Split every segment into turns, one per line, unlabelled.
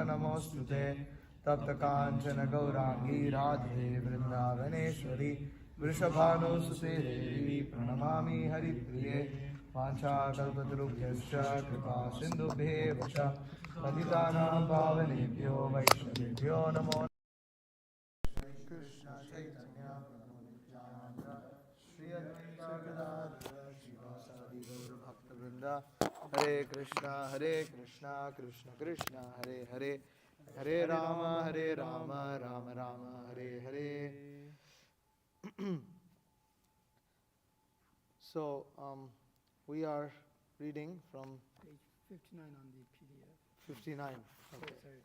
नमोऽस्तुते तप्त काञ्चन गौराङ्गी राधे वृन्दावनेश्वरी वृषभानुसुते देवी प्रणमामि हरिप्रिये वाञ्छाकल्पतरुभ्यश्च कृपा सिन्धुभ्येव च पतितानां पावनेभ्यो वैष्णवेभ्यो नमो कृष्ण चैतन्य श्री अद्वैत गदाधर श्रीवासादि गौरभक्तवृन्द हरे Krishna Krishna Krishna Hare Hare Hare Ram Ram Ram Hare Hare. So we are reading from
page 59 on the PDF.
59. Okay.
Sorry.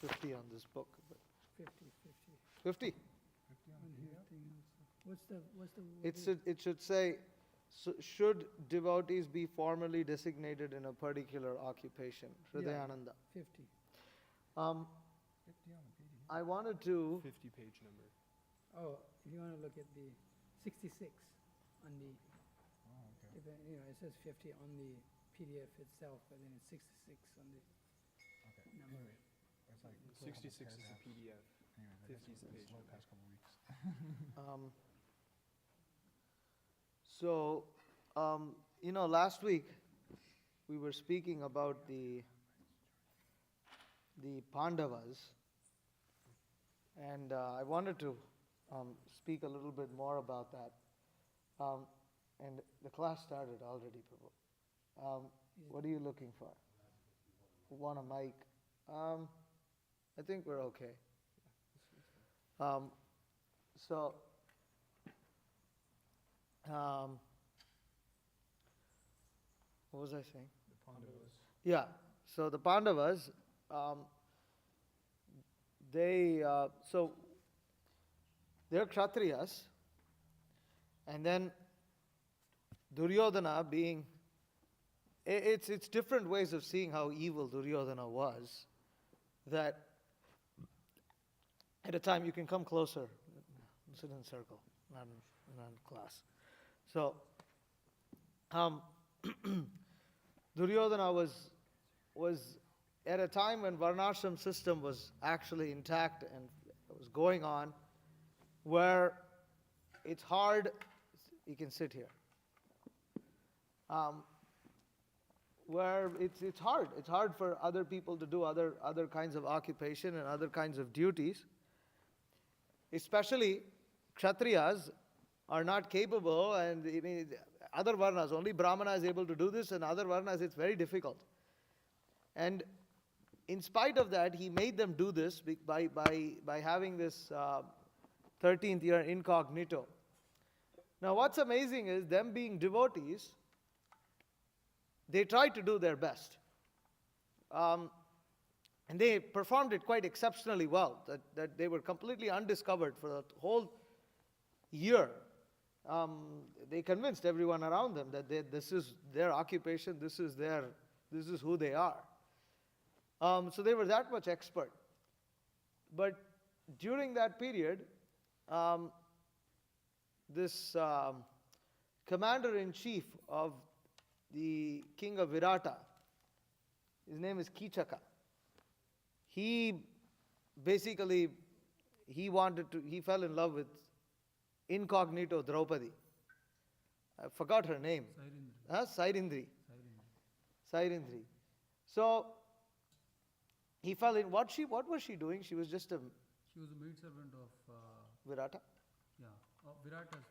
50 on this book.
50.
50?
What's the
It should say, should devotees be formally designated in a particular occupation? Hridayananda.
50.
I wanted to...
50 page number.
Oh, if you want to look at the 66 on the...
Oh, okay.
If, it says 50 on the PDF itself, but then it's 66 on the number.
Anyway, it's like 66 is the PDF. Anyway, 50 is the page number. Past couple weeks.
So, last week we were speaking about the Pandavas, and I wanted to speak a little bit more about that. And the class started already, Prabhu. What are you looking for? Want a mic? I think we're okay. What was I saying?
The Pandavas.
Yeah. So the Pandavas, they're Kshatriyas, and then Duryodhana being, it's different ways of seeing how evil Duryodhana was, that at a time you can come closer, sit in a circle, not in class. So, Duryodhana was at a time when Varnasrama system was actually intact and was going on, where it's hard, you can sit here, where it's hard for other people to do other kinds of occupation and other kinds of duties, especially Kshatriyas are not capable, and other Varnas, only Brahmana is able to do this, and other Varnas it's very difficult. And in spite of that, he made them do this by having this 13th year incognito. Now what's amazing is them being devotees, they tried to do their best. And they performed it quite exceptionally well, that they were completely undiscovered for the whole year. They convinced everyone around them that this is their occupation, this is who they are. So they were that much expert. But during that period, this commander-in-chief of the king of Virata, his name is Kichaka. He fell in love with incognito Draupadi. I forgot her name. Sairindri. So he fell in. What was she doing? She was just
She was a maidservant of
Virata.
Virata's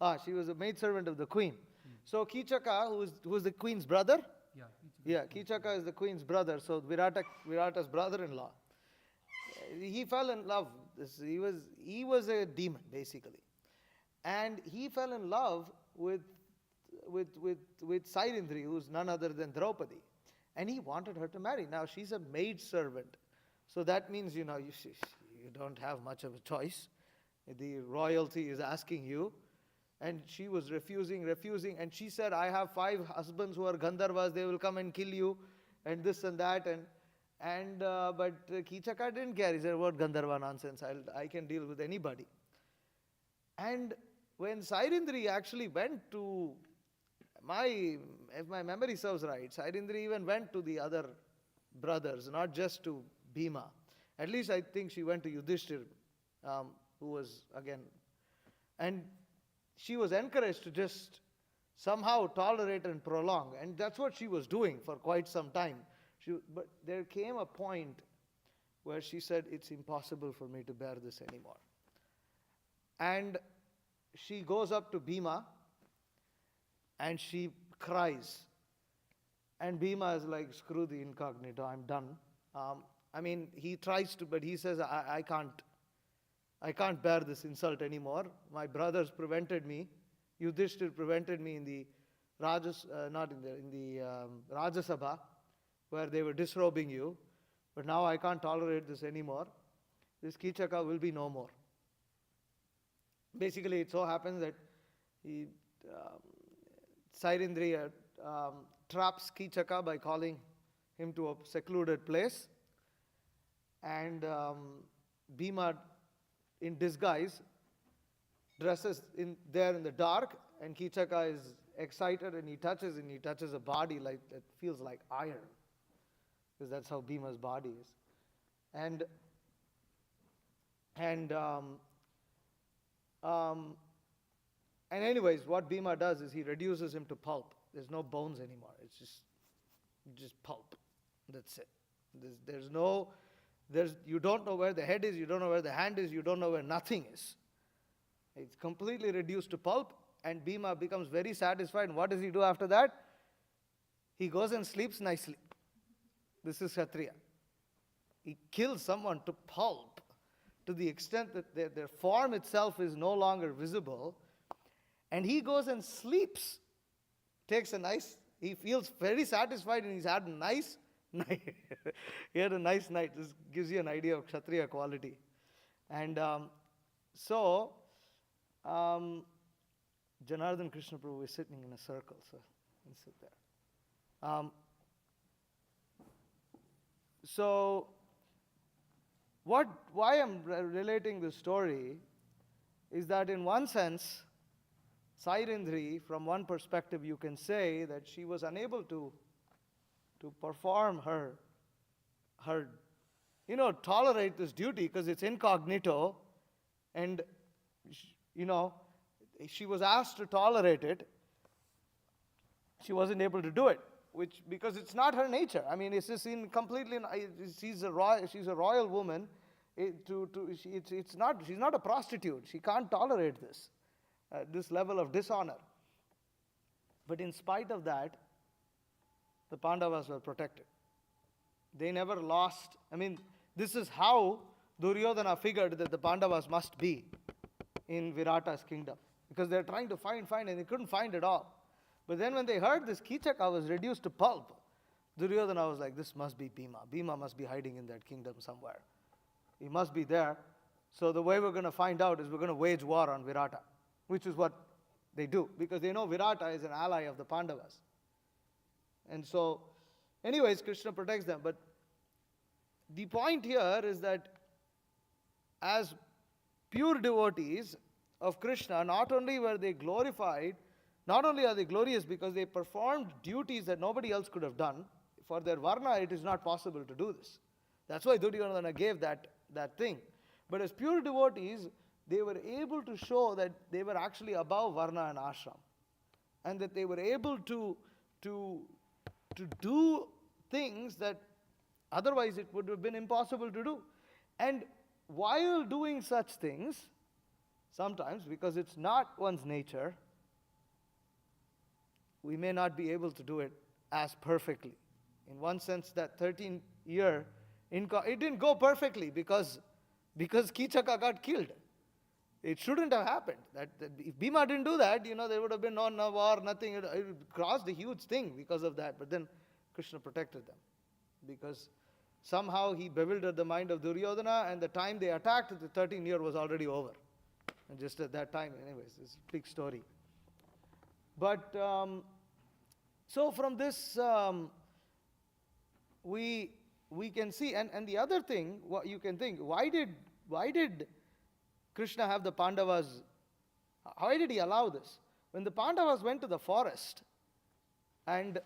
wife.
She was a maidservant of the queen. So Kichaka, who was the queen's brother. Kichaka is the queen's brother. So Virata's brother-in-law. He fell in love. He was a demon basically, and he fell in love with Sairindri, who's none other than Draupadi, and he wanted her to marry. Now she's a maid servant, so that means you don't have much of a choice. The royalty is asking you, and she was refusing, and she said, "I have 5 husbands who are Gandharvas. They will come and kill you, and this and that." But Kichaka didn't care. He said, "What Gandharva nonsense? I can deal with anybody." And when Sairindri actually went to if my memory serves right, Sairindri even went to the other brothers, not just to Bhima. At least I think she went to Yudhishthir, who was again, and she was encouraged to just somehow tolerate and prolong, and that's what she was doing for quite some time. But there came a point where she said, it's impossible for me to bear this anymore. And she goes up to Bhima and she cries. And Bhima is like, screw the incognito, I'm done. He tries to, but he says, I can't bear this insult anymore. My brothers prevented me. Yudhishthir prevented me in the Rajasabha, where they were disrobing you. But now I can't tolerate this anymore. This Kichaka will be no more. Basically, it so happens that Sairindri traps Kichaka by calling him to a secluded place. And Bhima, in disguise, dresses there in the dark, and Kichaka is excited and he touches a body that feels like iron. Because that's how Bhima's body is. And anyways, what Bhima does is he reduces him to pulp. There's no bones anymore. It's just pulp. That's it. You don't know where the head is, you don't know where the hand is, you don't know where nothing is. It's completely reduced to pulp, and Bhima becomes very satisfied. And what does he do after that? He goes and sleeps nicely. This is Kshatriya. He kills someone to pulp, to the extent that their form itself is no longer visible, and he goes and sleeps. He feels very satisfied, and he's had a nice night. He had a nice night. This gives you an idea of Kshatriya quality. And Janardhan Krishna Prabhu is sitting in a circle, so he'll sit there. Why I'm relating this story is that in one sense, Sairindri, from one perspective, you can say that she was unable to perform her tolerate this duty because it's incognito, and she was asked to tolerate it. She wasn't able to do it, because it's not her nature. It's just she's a royal woman. She's not a prostitute. She can't tolerate this level of dishonor. But in spite of that, the Pandavas were protected. They never lost. This is how Duryodhana figured that the Pandavas must be in Virata's kingdom. Because they're trying to find, and they couldn't find it all. But then when they heard this Kichaka was reduced to pulp, Duryodhana was like, this must be Bhima. Bhima must be hiding in that kingdom somewhere. He must be there. So the way we're going to find out is we're going to wage war on Virata, which is what they do, because they know Virata is an ally of the Pandavas. And so, anyways, Krishna protects them. But the point here is that as pure devotees of Krishna, not only were they glorified, not only are they glorious because they performed duties that nobody else could have done. For their Varna, it is not possible to do this. That's why Duryodhana gave that thing. But as pure devotees, they were able to show that they were actually above Varna and Ashram. And that they were able to do things that otherwise it would have been impossible to do. And while doing such things, sometimes, because it's not one's nature, we may not be able to do it as perfectly. In one sense, that 13-year, it didn't go perfectly because Kichaka got killed. It shouldn't have happened. If Bhima didn't do that, there would have been no war, nothing. It caused a huge thing because of that. But then Krishna protected them, because somehow he bewildered the mind of Duryodhana, and the time they attacked, the 13th year was already over. And just at that time, anyways, it's a big story. But so from this, we can see, and the other thing, what you can think, why did Krishna have the Pandavas? Why did he allow this? When the Pandavas went to the forest, And,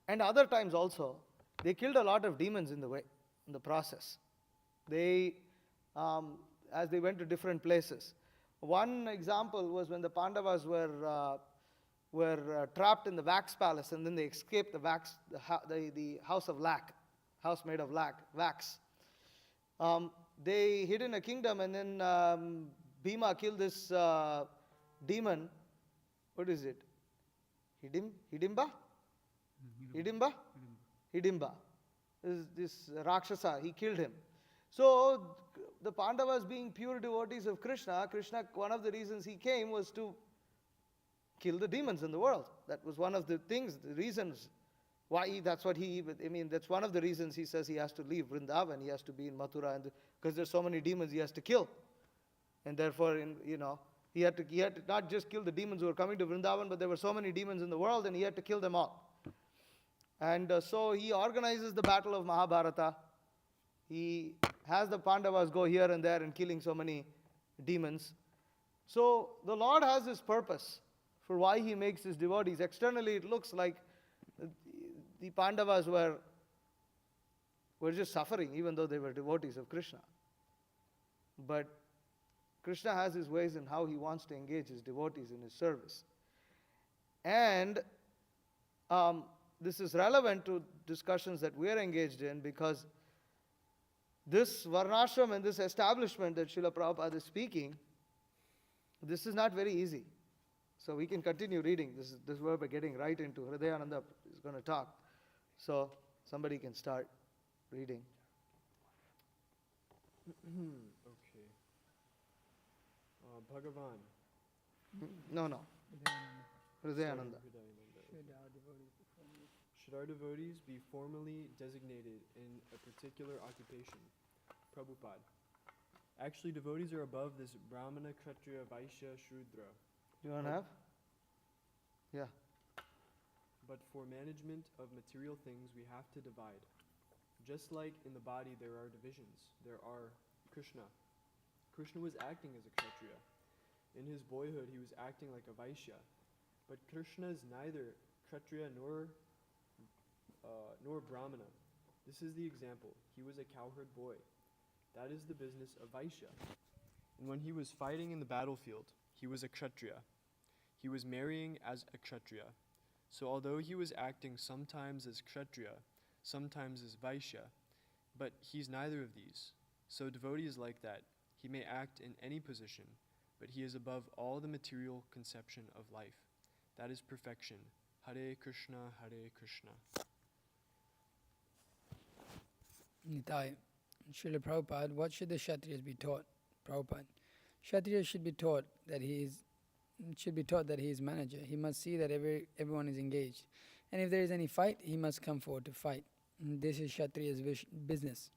and other times also, they killed a lot of demons in the process. They, as they went to different places. One example was when the Pandavas were trapped in the wax palace, and then they escaped the house of house made of wax. They hid in a kingdom, and then Bhima killed this demon. What is it? Hidimba? Hidimba? Hidimba. This Rakshasa, he killed him. So the Pandavas, being pure devotees of Krishna, one of the reasons he came was to kill the demons in the world. That was one of the reasons why that's one of the reasons he says he has to leave Vrindavan, he has to be in Mathura, because there's so many demons he has to kill. And therefore, he had to not just kill the demons who were coming to Vrindavan, but there were so many demons in the world, and he had to kill them all. And so he organizes the battle of Mahabharata. He has the Pandavas go here and there and killing so many demons. So the Lord has his purpose for why he makes his devotees. Externally, it looks like the Pandavas were just suffering, even though they were devotees of Krishna. But Krishna has his ways in how he wants to engage his devotees in his service. And this is relevant to discussions that we are engaged in, because this Varnasrama and this establishment that Srila Prabhupada is speaking, this is not very easy. So we can continue reading. This is where we're getting right into. Hridayananda is going to talk. So somebody can start reading.
Okay. Bhagavan.
No. Hridayananda.
Should our devotees be formally designated in a particular occupation? Prabhupada. Actually, devotees are above this Brahmana, Kshatriya, Vaishya, Shudra.
You want to have? Yeah.
But for management of material things, we have to divide. Just like in the body there are divisions, there are Krishna. Krishna was acting as a Kshatriya. In his boyhood, he was acting like a Vaishya. But Krishna is neither Kshatriya nor Brahmana. This is the example. He was a cowherd boy. That is the business of Vaishya. And when he was fighting in the battlefield, he was a Kshatriya. He was marrying as a Kshatriya. So although he was acting sometimes as Kshatriya, sometimes as Vaishya, but he's neither of these. So devotee is like that. He may act in any position, but he is above all the material conception of life. That is perfection. Hare Krishna, Hare Krishna.
Nitai, Srila Prabhupada, what should the Kshatriyas be taught? Prabhupada, Kshatriya should be taught that he is manager. He must see that everyone is engaged. And if there is any fight, he must come forward to fight. This is Kshatriya's business.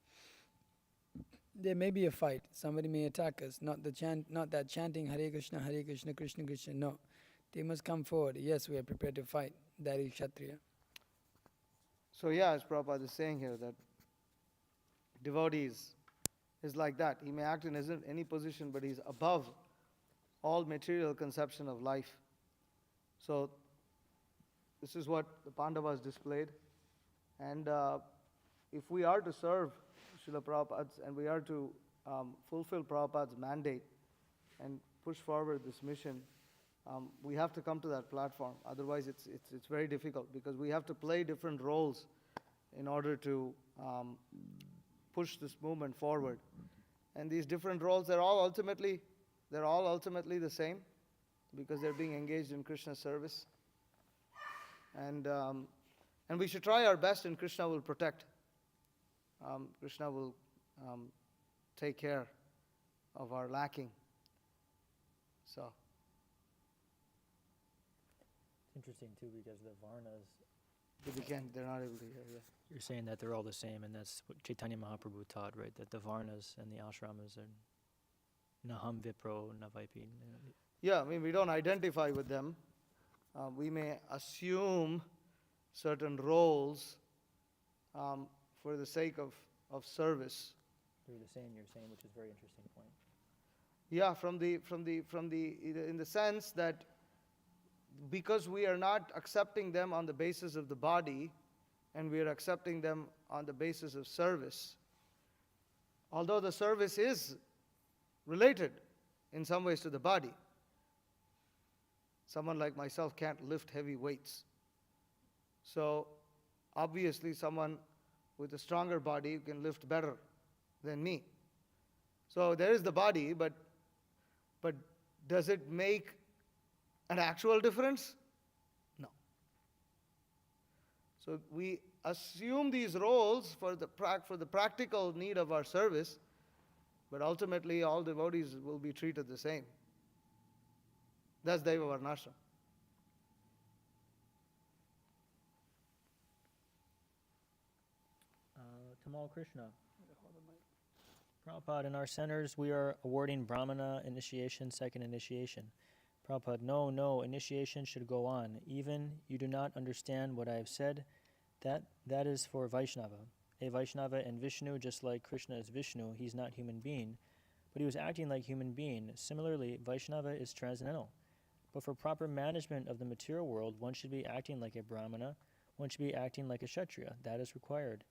There may be a fight. Somebody may attack us. Not that chanting Hare Krishna, Krishna Krishna. No. They must come forward. Yes, we are prepared to fight. That is Kshatriya.
So yeah, as Prabhupada is saying here, that devotees is like that. He may act in any position, but he's above all material conception of life. So this is what the Pandavas displayed. And if we are to serve Srila Prabhupada's, and we are to fulfill Prabhupada's mandate and push forward this mission, we have to come to that platform. Otherwise, it's very difficult, because we have to play different roles in order to push this movement forward. And these different roles, they're all ultimately the same, because they're being engaged in Krishna's service. And we should try our best, and Krishna will protect. Krishna will take care of our lacking. So.
It's interesting too, because the Varnas,
They're not able to hear. Yeah.
you're saying that they're all the same, and that's what Chaitanya Mahaprabhu taught, right? That the Varnas and the ashramas are Naham Vipro, Navaipi.
Yeah, I mean, we don't identify with them. We may assume certain roles for the sake of service.
They're the same, you're saying, which is a very interesting point.
Yeah, in the sense that because we are not accepting them on the basis of the body, and we are accepting them on the basis of service, although the service is related in some ways to the body. Someone like myself can't lift heavy weights. So obviously someone with a stronger body can lift better than me. So there is the body, but does it make an actual difference? No. So we assume these roles for the practical need of our service, but ultimately all devotees will be treated the same. That's Daiva Varnasrama.
Tamal Krishna. Prabhupada, in our centers, we are awarding Brahmana initiation, second initiation. Prabhupada, no, initiation should go on. Even you do not understand what I have said, that is for Vaishnava. A Vaishnava and Vishnu, just like Krishna is Vishnu, he's not human being, but he was acting like human being. Similarly, Vaishnava is transcendental. But for proper management of the material world, one should be acting like a Brahmana, one should be acting like a Kshatriya. That is required.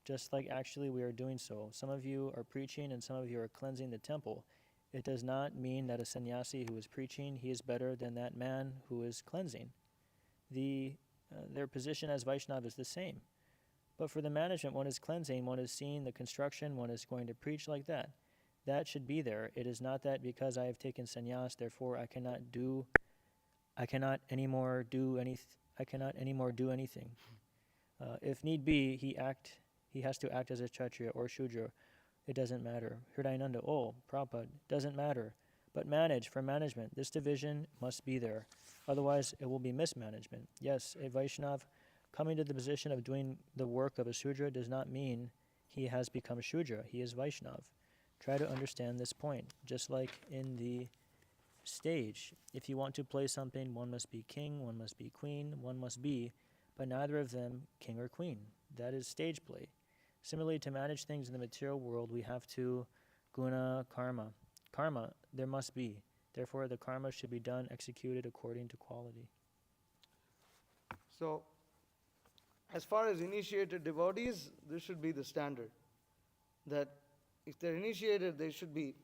Just like actually we are doing so. Some of you are preaching and some of you are cleansing the temple. It does not mean that a sannyasi who is preaching, he is better than that man who is cleansing. Their position as Vaishnava is the same. But for the management, one is cleansing, one is seeing the construction, one is going to preach like that. That should be there. It is not that because I have taken sannyas, therefore I cannot anymore do anything. If need be, he has to act as a Kshatriya or Shudra. It doesn't matter. Hridayananda, Prabhupada, doesn't matter. But for management, this division must be there. Otherwise, it will be mismanagement. Yes, a Vaishnav coming to the position of doing the work of a Shudra does not mean he has become Shudra. He is Vaishnav. Try to understand this point. Just like in the stage, if you want to play something, one must be king, one must be queen, one must be, but neither of them king or queen. That is stage play. Similarly, to manage things in the material world, we have to guna karma. Karma, there must be. Therefore, the karma should be done, executed according to quality.
So, as far as initiated devotees, this should be the standard. That if they're initiated, they should be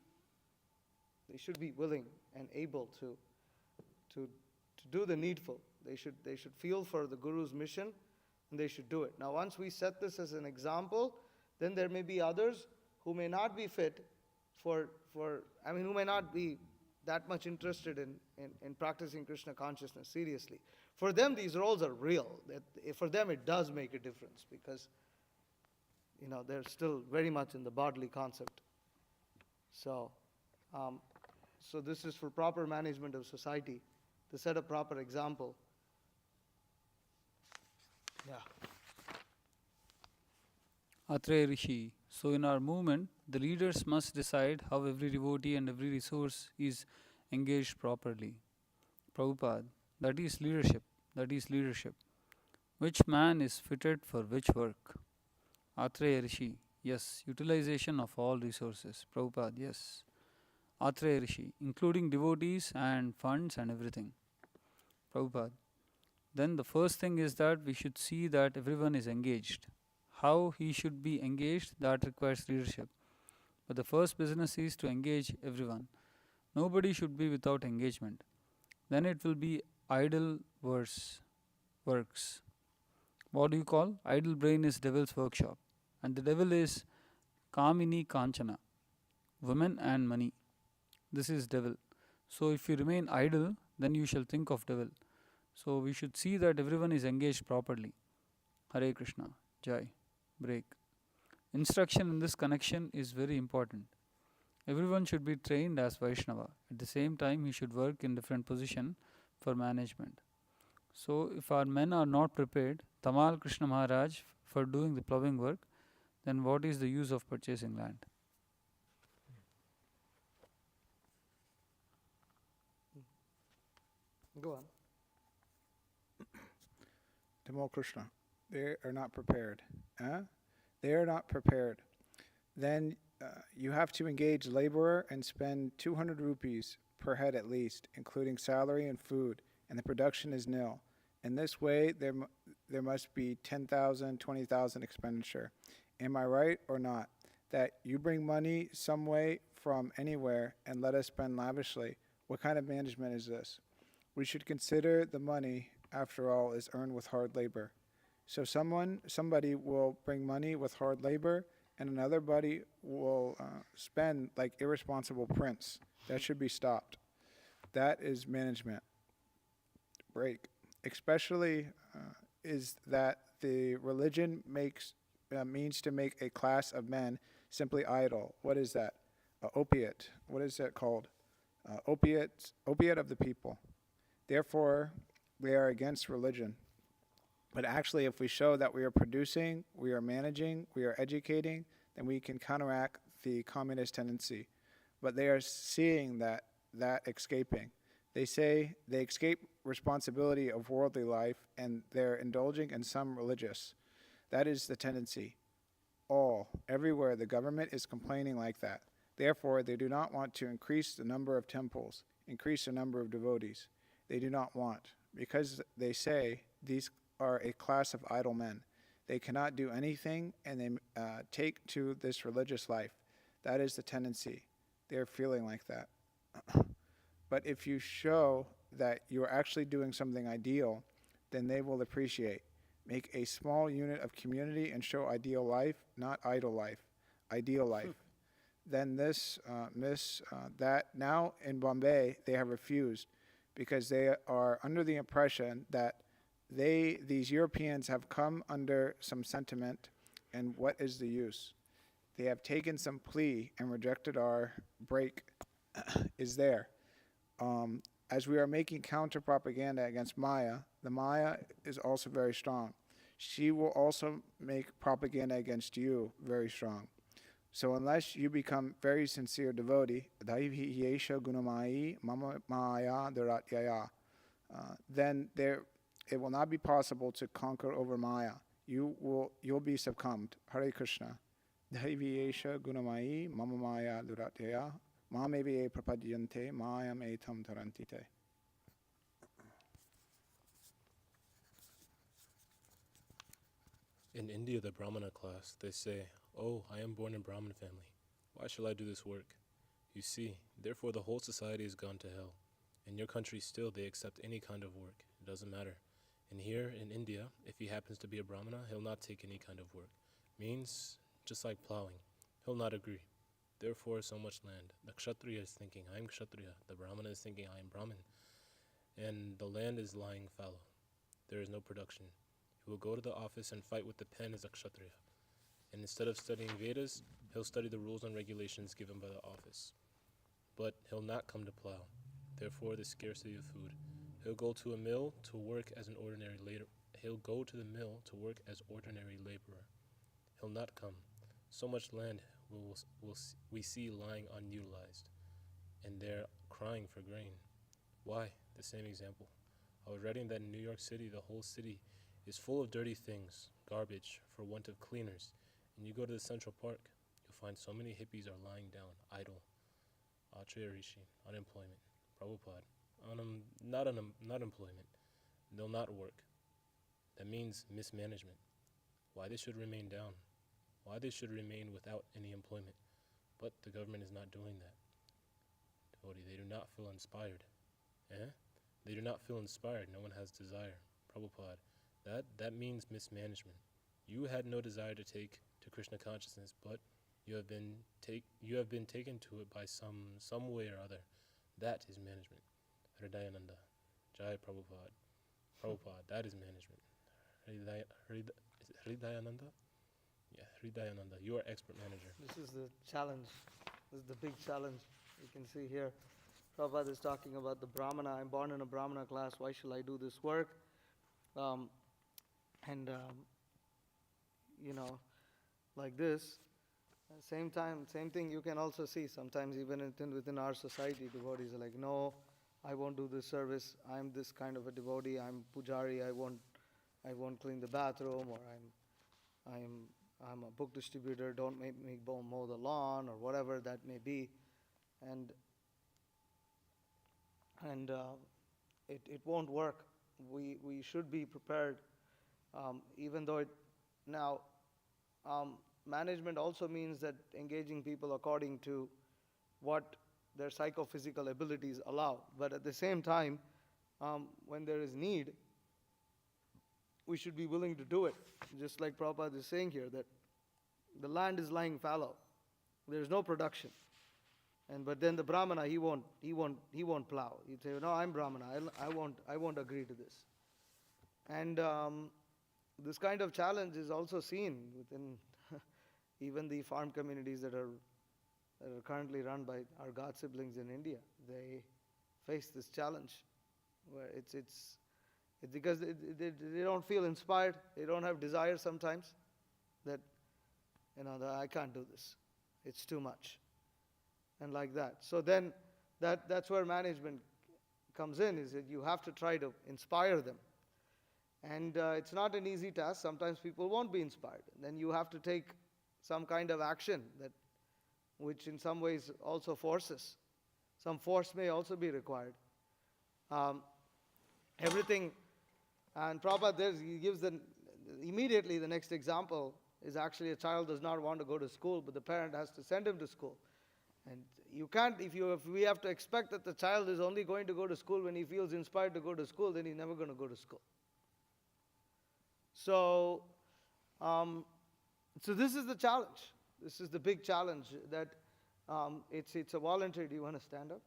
willing and able to do the needful. They should feel for the Guru's mission, and they should do it. Now, once we set this as an example, then there may be others who may not be fit who may not be that much interested in practicing Krishna consciousness seriously. For them, these roles are real. For them, it does make a difference because, they're still very much in the bodily concept. So this is for proper management of society, to set a proper example. Yeah.
Atreya Rishi. So in our movement, the leaders must decide how every devotee and every resource is engaged properly. Prabhupada, that is leadership. Which man is fitted for which work? Atreya Rishi. Yes, utilization of all resources. Prabhupada, yes. Atreya Rishi, including devotees and funds and everything. Prabhupada. Then the first thing is that we should see that everyone is engaged. How he should be engaged, that requires leadership. But the first business is to engage everyone. Nobody should be without engagement. Then it will be idle works. What do you call? Idle brain is devil's workshop. And the devil is Kamini Kanchana, women and money. This is devil. So if you remain idle, then you shall think of devil. So we should see that everyone is engaged properly. Hare Krishna. Jai. Break. Instruction in this connection is very important. Everyone should be trained as Vaishnava. At the same time, he should work in different position for management. So if our men are not prepared, Tamal Krishna Maharaj, for doing the ploughing work, then what is the use of purchasing land?
Go on.
Tamal Krishna, they are not prepared. They are not prepared. Then you have to engage laborer and spend 200 rupees per head at least, including salary and food, and the production is nil. In this way, there must be 10,000, 20,000 expenditure. Am I right or not? That you bring money some way from anywhere and let us spend lavishly. What kind of management is this? We should consider the money, after all, is earned with hard labor. So somebody will bring money with hard labor, and another buddy will spend like irresponsible prince. That should be stopped. That is management. Break. Especially is that the religion means to make a class of men simply idle. What is that? Opiate. What is that called? Opiate of the people. Therefore, we are against religion. But actually, if we show that we are producing, we are managing, we are educating, then we can counteract the communist tendency. But they are seeing that escaping. They say they escape responsibility of worldly life and they're indulging in some religious. That is the tendency. Everywhere, the government is complaining like that. Therefore, they do not want to increase the number of temples, increase the number of devotees. They do not want, because they say these are a class of idle men. They cannot do anything, and they take to this religious life. That is the tendency. They're feeling like that. But if you show that you're actually doing something ideal, then they will appreciate. Make a small unit of community and show ideal life, not idle life. Ideal life. Then that now in Bombay, they have refused because they are under the impression that these Europeans have come under some sentiment, and what is the use? They have taken some plea and rejected our break is there. As we are making counter propaganda against Maya, the Maya is also very strong. She will also make propaganda against you very strong. So unless you become very sincere devotee, then it will not be possible to conquer over Maya. You'll be succumbed. Hare Krishna. Daiviyesha gunamayi mama maya duratyaya mamevi prapadyante mayam etam tarantite.
In India, the Brahmana class, they say, "Oh, I am born in Brahmin family. Why shall I do this work?" You see, therefore the whole society has gone to hell. In your country still, they accept any kind of work. It doesn't matter. And here in India, if he happens to be a Brahmana, he'll not take any kind of work. Means, just like plowing, he'll not agree. Therefore, so much land. The Kshatriya is thinking, I am Kshatriya. The Brahmana is thinking, I am Brahmin. And the land is lying fallow. There is no production. He will go to the office and fight with the pen as a Kshatriya. And instead of studying Vedas, he'll study the rules and regulations given by the office. But he'll not come to plow. Therefore, the scarcity of food. He'll go to a mill to work as an ordinary laborer. He'll go to the mill to work as ordinary laborer. He'll not come. So much land we see lying unutilized, and they're crying for grain. Why? The same example. I was writing that in New York City, the whole city is full of dirty things, garbage, for want of cleaners. And you go to the Central Park, you'll find so many hippies are lying down, idle. Acharya Rishi, unemployment. Prabhupada, not employment. They'll not work. That means mismanagement. Why they should remain down. Why they should remain without any employment. But the government is not doing that. Devotee, they do not feel inspired. They do not feel inspired. No one has desire. Prabhupada, that means mismanagement. You had no desire to take to Krishna consciousness, but you have been taken to it by some way or other. That is management. Hridayananda, Jai Prabhupada. Prabhupada, that is management. Hridayananda? Yeah, Hridayananda, you are expert manager.
This is the challenge. This is the big challenge. You can see here, Prabhupada is talking about the Brahmana. I'm born in a Brahmana class. Why shall I do this work? Like this. Same thing you can also see sometimes even within our society. Devotees are like, no, I won't do this service. I'm this kind of a devotee. I'm pujari. I won't clean the bathroom, or I'm a book distributor. Don't make me mow the lawn, or whatever that may be. And it won't work. We should be prepared, even though now management also means that engaging people according to what their psychophysical abilities allow. But at the same time, when there is need, we should be willing to do it. Just like Prabhupada is saying here, that the land is lying fallow. There is no production. But then the Brahmana, he won't plow. He'd say, no, I'm Brahmana. I won't agree to this. And this kind of challenge is also seen within even the farm communities that are currently run by our God siblings in India. They face this challenge, where it's because they don't feel inspired. They don't have desire sometimes. That I can't do this. It's too much. And like that. So then that's where management comes in, is that you have to try to inspire them. And it's not an easy task. Sometimes people won't be inspired. And then you have to take some kind of action, which in some ways also forces. Some force may also be required. Everything, and Prabhupada he gives immediately the next example is actually a child does not want to go to school, but the parent has to send him to school. And you can't, if we have to expect that the child is only going to go to school when he feels inspired to go to school, then he's never going to go to school. So this is the challenge. This is the big challenge, that it's a voluntary. Do you want to stand up?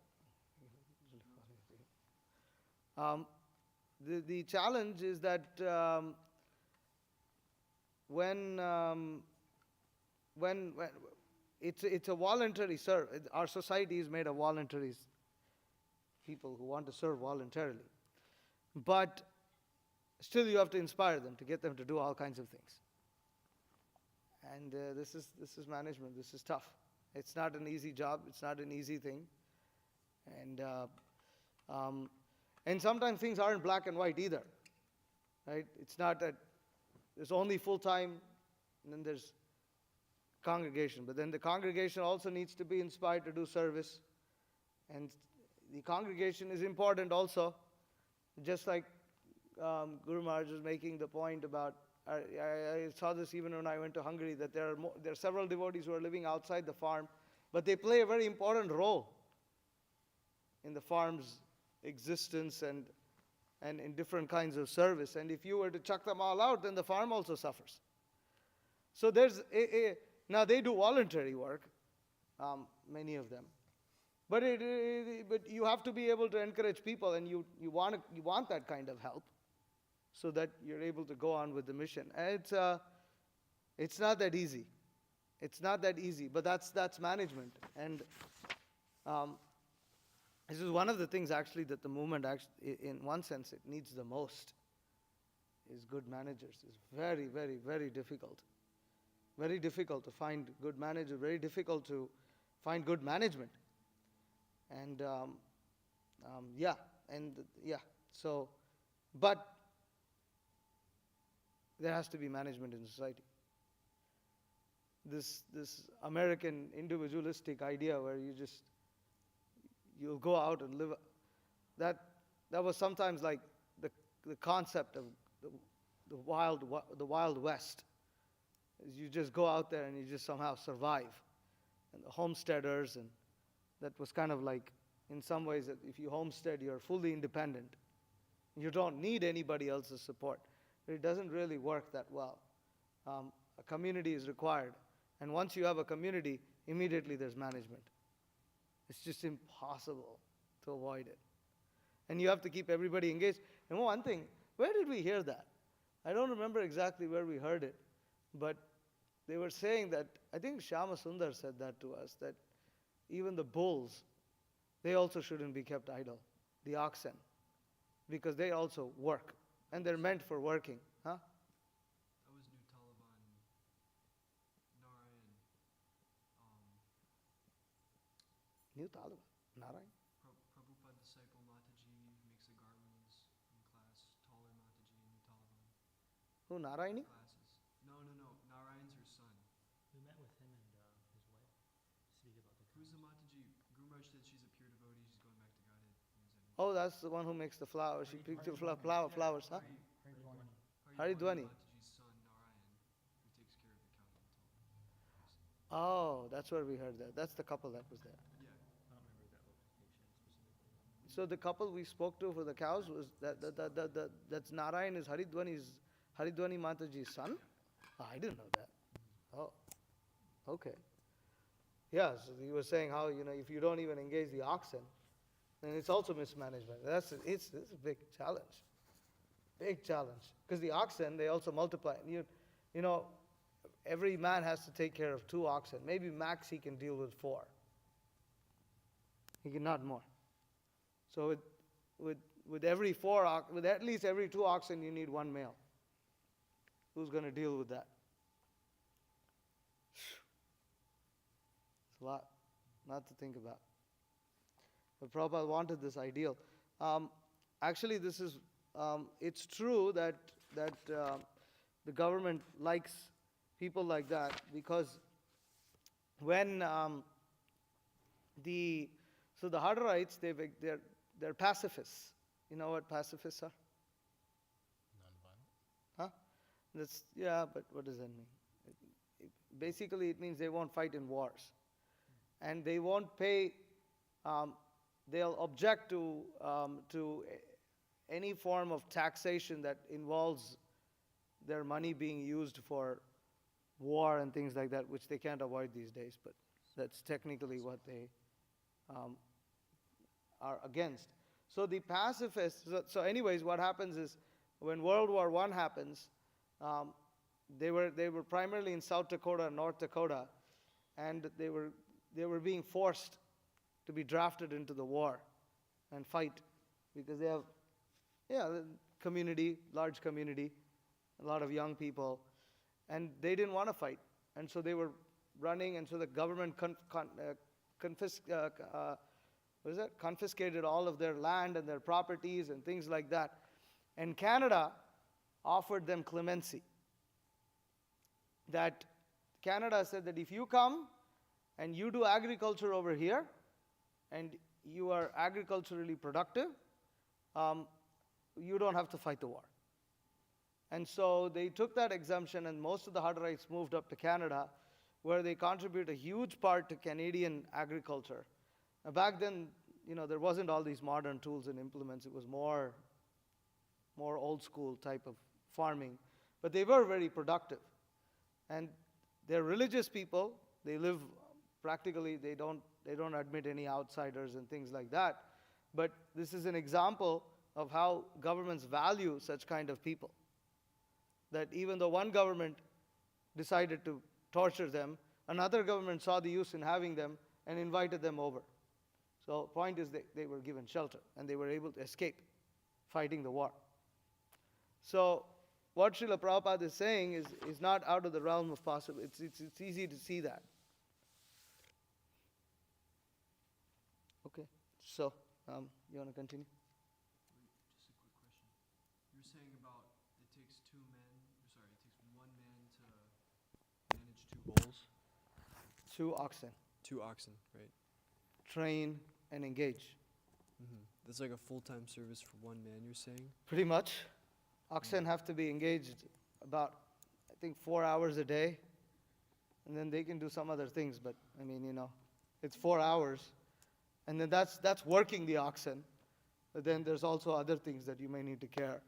The challenge is that when it's a voluntary service. Our society is made of voluntary people who want to serve voluntarily. But still you have to inspire them to get them to do all kinds of things. And this is management. This is tough. It's not an easy job. It's not an easy thing. And sometimes things aren't black and white either. Right? It's not that there's only full-time and then there's congregation. But then the congregation also needs to be inspired to do service. And the congregation is important also. Just like Guru Maharaj was making the point about, I saw this even when I went to Hungary, that there are several devotees who are living outside the farm, but they play a very important role in the farm's existence and in different kinds of service. And if you were to chuck them all out, then the farm also suffers. So there's now they do voluntary work, many of them, but you have to be able to encourage people, and you want that kind of help, so that you're able to go on with the mission. And it's not that easy. It's not that easy, but that's management. And this is one of the things actually that the movement actually, in one sense, it needs the most, is good managers. It's very, very, very difficult. Very difficult to find good managers, very difficult to find good management. And so, but there has to be management in society. This American individualistic idea where you'll go out and live, that was sometimes like the concept of the Wild West. Is you just go out there and you just somehow survive. And the homesteaders, and that was kind of like, in some ways, that if you homestead, you're fully independent. You don't need anybody else's support. But it doesn't really work that well. A community is required. And once you have a community, immediately there's management. It's just impossible to avoid it. And you have to keep everybody engaged. And one thing, where did we hear that? I don't remember exactly where we heard it, but they were saying that, I think Shyama Sundar said that to us, that even the bulls, they also shouldn't be kept idle, the oxen, because they also work, and they're meant for working. Huh?
That was New Taliban, Narayan.
New Taliban, Narayan?
Prabhupada disciple Mataji makes the garlands in class, taller Mataji in New Taliban
Who, Narayani?
classes. No, Narayan's her son.
We met with him and his wife to speak about the
Who's the Mataji? Guru Maharaj said she's a pure devotee, she's going back to Godhead.
Oh, that's the one who makes the flowers. She picks the flowers, huh? Haridwani. Oh, that's where we heard that. That's the couple that was there. So the couple we spoke to for the cows was that's Narayan is Haridwani Mataji's son? Oh, I didn't know that. Oh, okay. Yeah, so he was saying how, if you don't even engage the oxen, then it's also mismanagement. It's a big challenge. Big challenge. Because the oxen, they also multiply. You know, every man has to take care of 2 oxen. Maybe max he can deal with 4. He cannot more. So with every 4 with at least every 2 oxen, you need 1 male. Who's going to deal with that? It's a lot to think about. But Prabhupada wanted this ideal. Actually, this is it's true that the government likes people like that, because when the Hutterites, they're pacifists. You know what pacifists are?
Non-violent.
Huh? But what does that mean? Basically, it means they won't fight in wars, and they won't pay. They'll object to any form of taxation that involves their money being used for war and things like that, which they can't avoid these days. But that's technically what they are against. So the pacifists. So anyways, what happens is when World War I happens, they were primarily in South Dakota and North Dakota, and they were being forced to be drafted into the war and fight, because they have large community, a lot of young people, and they didn't want to fight, and so they were running, and so the government confiscated all of their land and their properties and things like that. And Canada offered them clemency. That Canada said that if you come and you do agriculture over here, and you are agriculturally productive, you don't have to fight the war. And so they took that exemption, and most of the Hutterites moved up to Canada, where they contribute a huge part to Canadian agriculture. Back then, there wasn't all these modern tools and implements. It was more old school type of farming. But they were very productive. And they're religious people. They live practically, they don't admit any outsiders and things like that. But this is an example of how governments value such kind of people. That even though one government decided to torture them, another government saw the use in having them and invited them over. So point is they were given shelter, and they were able to escape fighting the war. So what Srila Prabhupada is saying is not out of the realm of possible. It's easy to see that. Okay, so you want to continue?
Just a quick question. You were saying about it takes 1 man to manage 2 bulls?
2 oxen.
2 oxen, right?
Train and engage.
That's like a full-time service for 1 man, you're saying?
Pretty much. Oxen have to be engaged about, I think, 4 hours a day. And then they can do some other things, but I mean, it's 4 hours. And then that's working the oxen. But then there's also other things that you may need to care.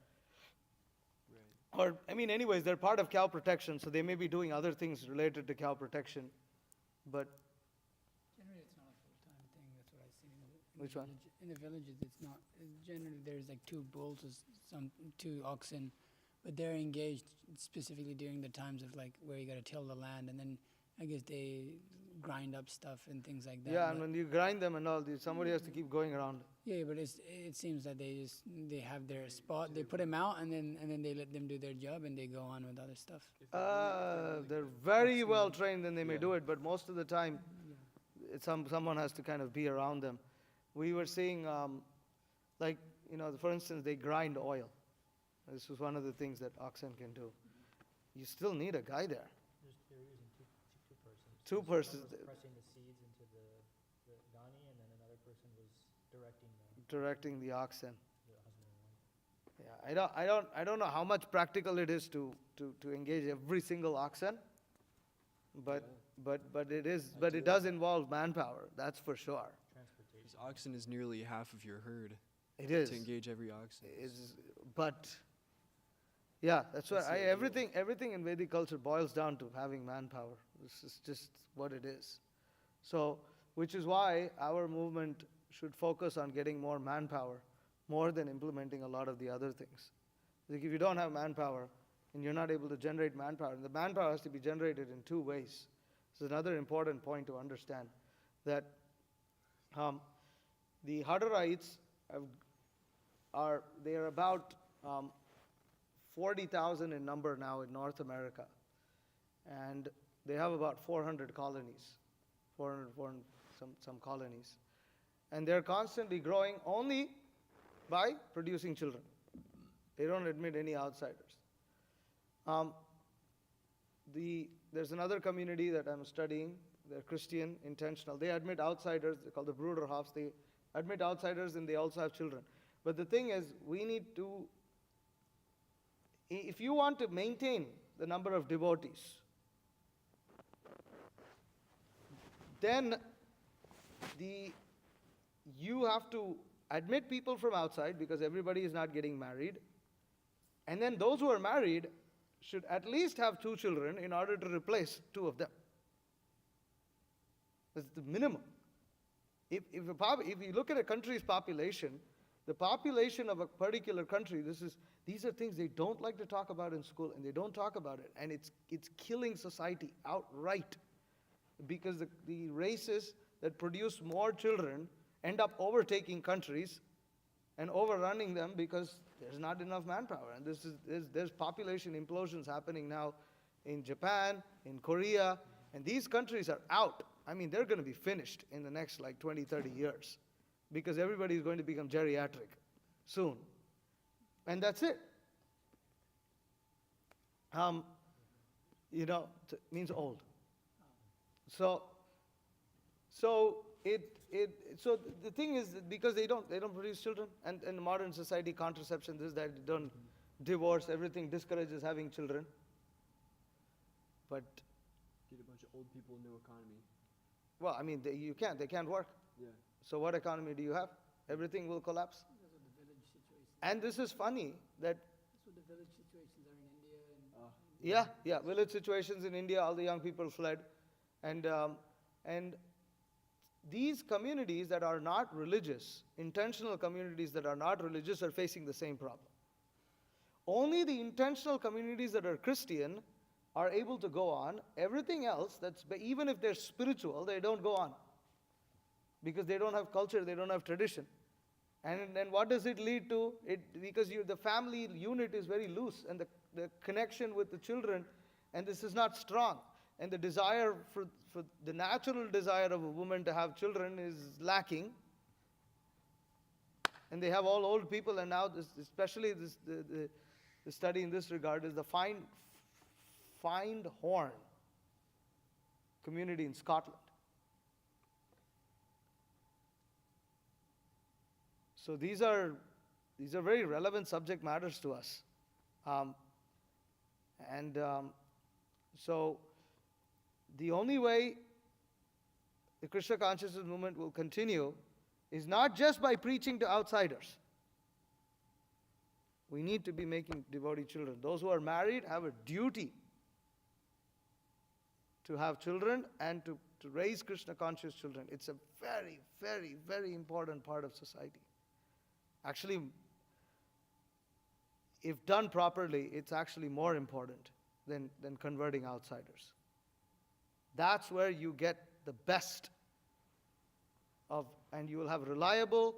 Right.
Or, anyways, they're part of cow protection, so they may be doing other things related to cow protection. But
Generally, it's not a full-time thing. That's what I've seen.
Which one?
In the villages, it's not. Generally, there's like 2 bulls or 2 oxen, but they're engaged specifically during the times of like where you got to till the land, and then I guess they grind up stuff and things like that.
yeah, and when you grind them and all, somebody has to keep going around.
Yeah, but it seems that they have their spot. They put them out, and then they let them do their job, and they go on with other stuff.
They're very well trained, and they may do it, but most of the time, someone has to kind of be around them. We were seeing, for instance, they grind oil. This is one of the things that oxen can do. You still need a guy there.
They're using two persons.
2 persons.
One was pressing the seeds into the gani, and then another person was directing
directing the oxen. Yeah, I don't know how much practical it is to engage every single oxen, but it does involve manpower. That's for sure.
Because oxen is nearly half of your herd.
It is.
To engage every oxen.
But yeah, that's why
That's the ideal.
everything in Vedic culture boils down to having manpower. This is just what it is. So, which is why our movement should focus on getting more manpower, more than implementing a lot of the other things. Like if you don't have manpower and you're not able to generate manpower, and the manpower has to be generated in two ways. This is another important point to understand, that the Hadarites are about 40,000 in number now in North America, and they have about 400 colonies, 400 some colonies, and they're constantly growing only by producing children. They don't admit any outsiders. There's another community that I'm studying. They're Christian, intentional. They admit outsiders. They're called the Bruderhofs. They admit outsiders and they also have children. But the thing is, we need to, if you want to maintain the number of devotees, then you have to admit people from outside, because everybody is not getting married. And then those who are married should at least have 2 children in order to replace 2 of them. That's the minimum. If you look at a country's population, the population of a particular country, these are things they don't like to talk about in school, and they don't talk about it. And it's killing society outright, because the races that produce more children end up overtaking countries and overrunning them because there's not enough manpower. And there's population implosions happening now in Japan, in Korea, and these countries are out. I mean, they're going to be finished in the next 20, 30 years, because everybody is going to become geriatric soon. And that's it. Means old. So the thing is that because they don't produce children, and in modern society, contraception, this, that, don't divorce, everything discourages having children. But
Get a bunch of old people in the economy.
well, I mean, they can't work.
Yeah.
So what economy do you have? Everything will collapse.
That's what the village situations.
And this is funny that
That's what the village situations are in India. And
yeah, village situations in India, all the young people fled, and these communities that are not religious, intentional communities that are not religious, are facing the same problem. Only the intentional communities that are Christian are able to go on. Everything else, even if they're spiritual, they don't go on, because they don't have culture, they don't have tradition. And then what does it lead to? Because the family unit is very loose, and the connection with the children, and this is not strong. And the desire for the natural desire of a woman to have children is lacking. And they have all old people, and now the study in this regard is the Find Horn community in Scotland. So these are very relevant subject matters to us. So the only way the Krishna consciousness movement will continue is not just by preaching to outsiders. We need to be making devotee children. Those who are married have a duty to have children and to raise Krishna conscious children. It's a very, very, very important part of society. Actually, if done properly, it's actually more important than converting outsiders. That's where you get the best of, and you will have reliable,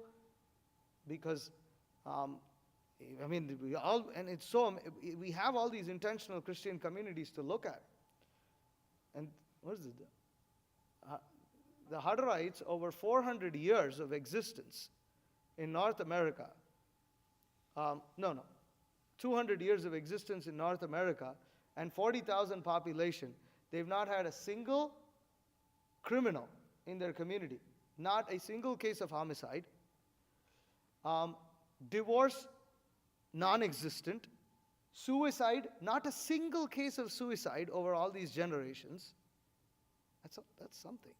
because we have all these intentional Christian communities to look at. And what is it? The Hadarites, over 400 years of existence in North America, 200 years of existence in North America, and 40,000 population, they've not had a single criminal in their community, not a single case of homicide. Divorce, non existent. Suicide, not a single case of suicide over all these generations. That's something.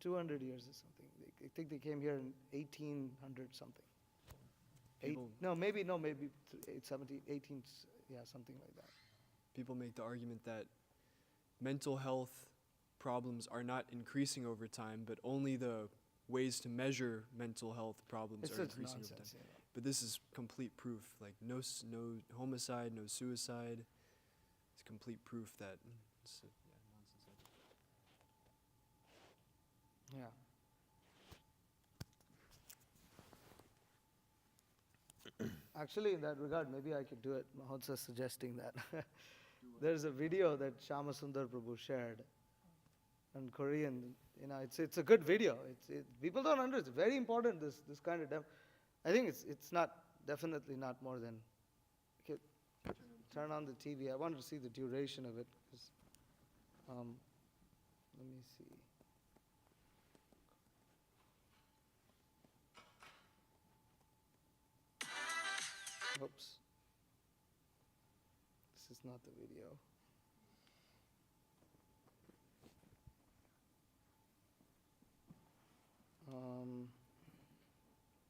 200 years or something. I think they came here in 1800 something. Maybe 17, 18, yeah, something like that.
People make the argument that mental health problems are not increasing over time, but only the ways to measure mental health problems
It's
are
such
increasing over time.
nonsense.
But this is complete proof. Like no homicide, no suicide. It's complete proof that it's nonsense.
Yeah. Actually, in that regard, maybe I could do it. Mahotsa's suggesting that. There's a video that Shama Sundar Prabhu shared in Korean. It's a good video. People don't understand. It's very important. This kind of I think it's not definitely not more than. Okay, turn on the TV. I wanted to see the duration of it. Let me see. Oops. This is not the video.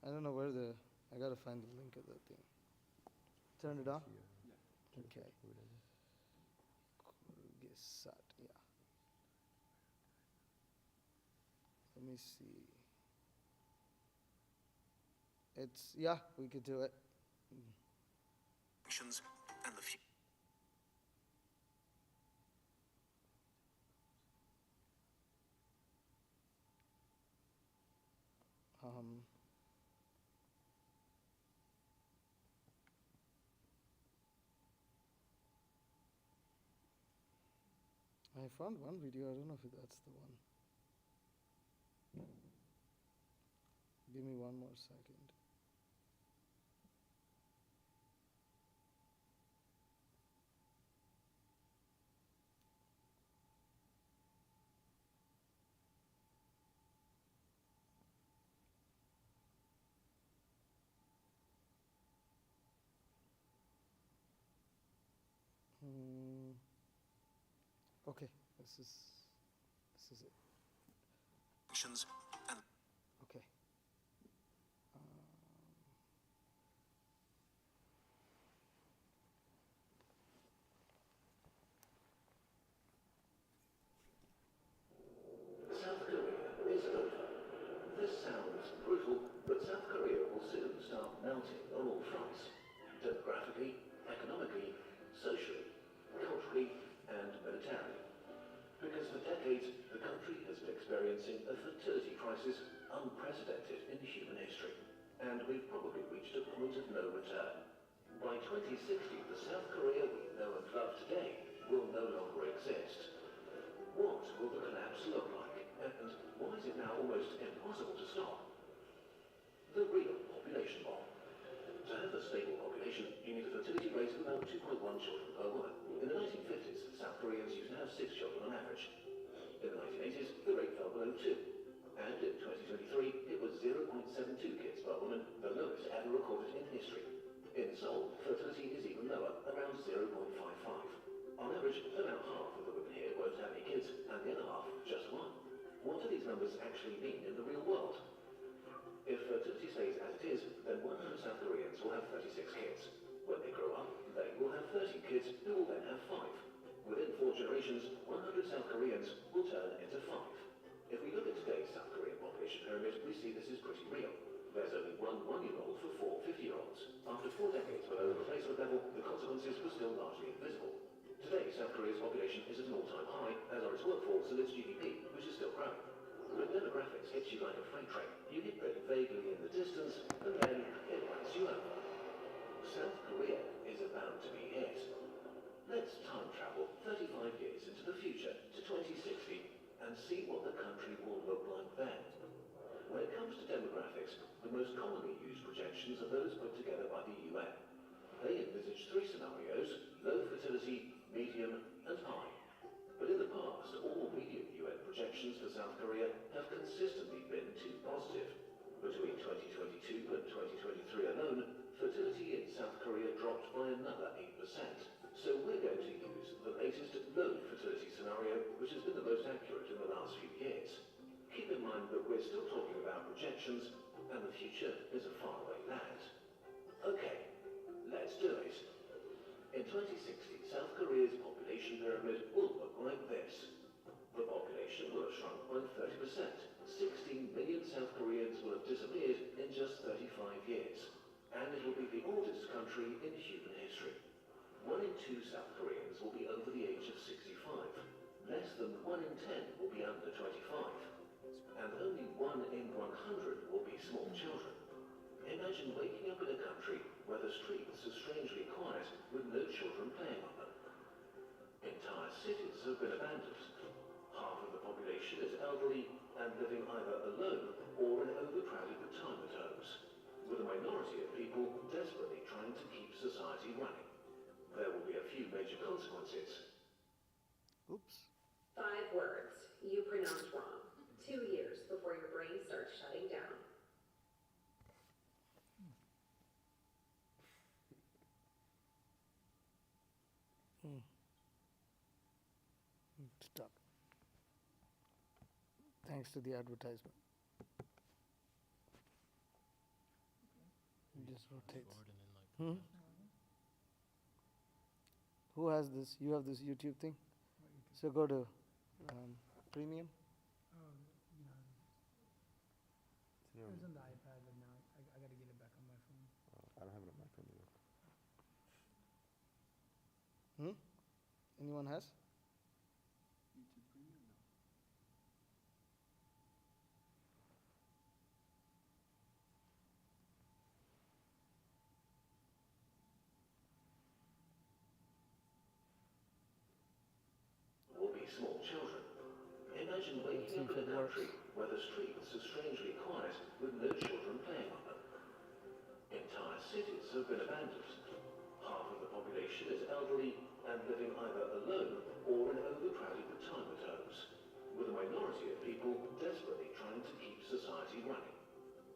I don't know where I gotta find the link of that thing. Turn it on? Okay. Kurgisat, yeah. Let me see. We could do it.
And the
I found one video. I don't know if that's the one. Give me one more second. Okay, this is it.
and
Okay.
South Korea is over. This sounds brutal, but South Korea will soon start melting on all fronts. Demographically, economically, socially, culturally, and militarily. Because for decades, the country has been experiencing a fertility crisis unprecedented in human history. And we've probably reached a point of no return. By 2060, the South Korea we know and love today will no longer exist. What will the collapse look like? And why is it now almost impossible to stop? The real population bomb. To have a stable population, you need a fertility rate of about 2.1 children per woman. In the 1950s, South Koreans used to have 6 children on average. In the 1980s, the rate fell below 2. And in 2023, it was 0.72 kids per woman, the lowest ever recorded in history. In Seoul, fertility is even lower, around 0.55. On average, about half of the women here won't have any kids, and the other half just one. What do these numbers actually mean in the real world? If fertility stays as it is, then 100 South Koreans will have 36 kids. When they grow up, they will have 13 kids, who will then have 5. Within 4 generations, 100 South Koreans will turn into 5. If we look at today's South Korean population pyramid, we see this is pretty real. There's only one 1-year-old for 4 50-year-olds. After 4 decades below the replacement level, the consequences were still largely invisible. Today, South Korea's population is at an all-time high, as are its workforce and its GDP, which is still growing. When demographics hits you like a freight train, you hit Britain vaguely in the distance, and then it runs you over. South Korea is about to be hit. Let's time travel 35 years into the future to 2060 and see what the country will look like then. When it comes to demographics, the most commonly used projections are those put together by the UN. They envisage 3 scenarios: low fertility, medium, and high. But in the past, all medium UN projections for South Korea have consistently been too positive. But between 2022 and 2023 alone, fertility in South Korea dropped by another 8%. So we're going to use the latest low fertility scenario, which has been the most accurate in the last few years. Keep in mind that we're still talking about projections, and the future is a faraway land. Okay, let's do it. In 2060, South Korea's population pyramid will look like this. The population will have shrunk by 30%. 16 million South Koreans will have disappeared in just 35 years. And it will be the oldest country in human history. 1 in 2 South Koreans will be over the age of 65. Less than 1 in 10 will be under 25. And only 1 in 100 will be small children. Imagine waking up in a country where the streets are strangely quiet with no children playing on them. Entire cities have been abandoned. Half of the population is elderly and living either alone or in overcrowded retirement homes, with a minority of people desperately trying to keep society running. There will be a few major consequences.
Oops.
5 words you pronounced wrong. 2 years before your brain starts shutting down.
Stop. Thanks to the advertisement. It just rotates. Hmm? Who has this? You have this YouTube thing? So go to premium.
It was on the iPad, but now I gotta get it back on my phone.
I don't have it on my phone either.
Anyone has?
Will be small children. Imagine waking up in a country where the streets are strangely quiet with no children playing on them. Entire cities have been abandoned. Half of the population is elderly and living either alone or in overcrowded retirement homes, with a minority of people desperately trying to keep society running.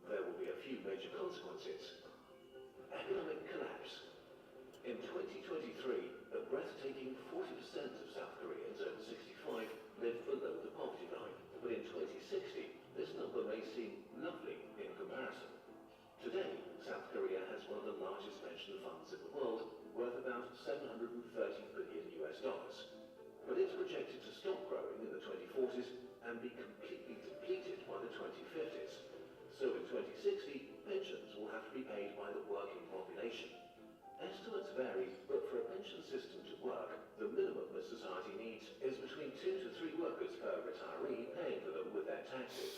There will be a few major consequences. Economic collapse. In 2023, a breathtaking 40% of South Koreans over 65 live below the poverty line, but in 2060, this number may seem lovely in comparison. Today, South Korea has one of the largest pension funds in the world, worth about $730 billion US. But it's projected to stop growing in the 2040s and be completely depleted by the 2050s. So in 2060, pensions will have to be paid by the working population. Estimates vary, but for a pension system to work, the minimum a society needs is between 2 to 3 workers per retiree paying for them with their taxes.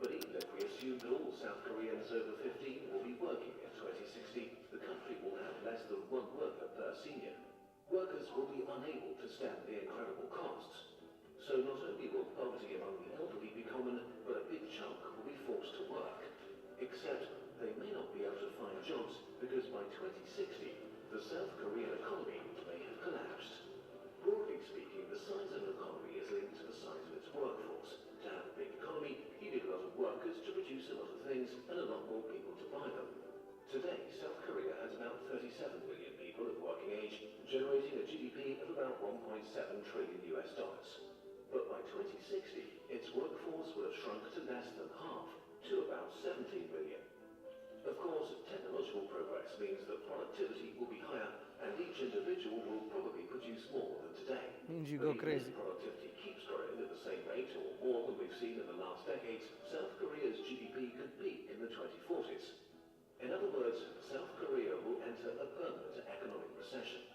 But even if we assume that all South Koreans over 15 will be working in 2060, the country will have less than 1 worker per senior. Workers will be unable to stem the incredible costs. So not only will poverty among the elderly be common, but a big chunk will be forced to work. Except they may not be able to find jobs because by 2060, the South Korean economy may have collapsed. Broadly speaking, the size of an economy is linked to the size of its workforce. To have a big economy, you need a lot of workers to produce a lot of things and a lot more people to buy them. Today, South Korea has about 37 million people of working age, generating a GDP of about 1.7 trillion US dollars. But by 2060, its workforce will have shrunk to less than half, to about 17 million. Of course, technological progress means that productivity will be higher and each individual will probably produce more than today.
Means you
But
go
even
crazy.
if productivity keeps growing at the same rate or more than we've seen in the last decades, South Korea's GDP could peak in the 2040s. In other words, South Korea will enter a permanent economic recession.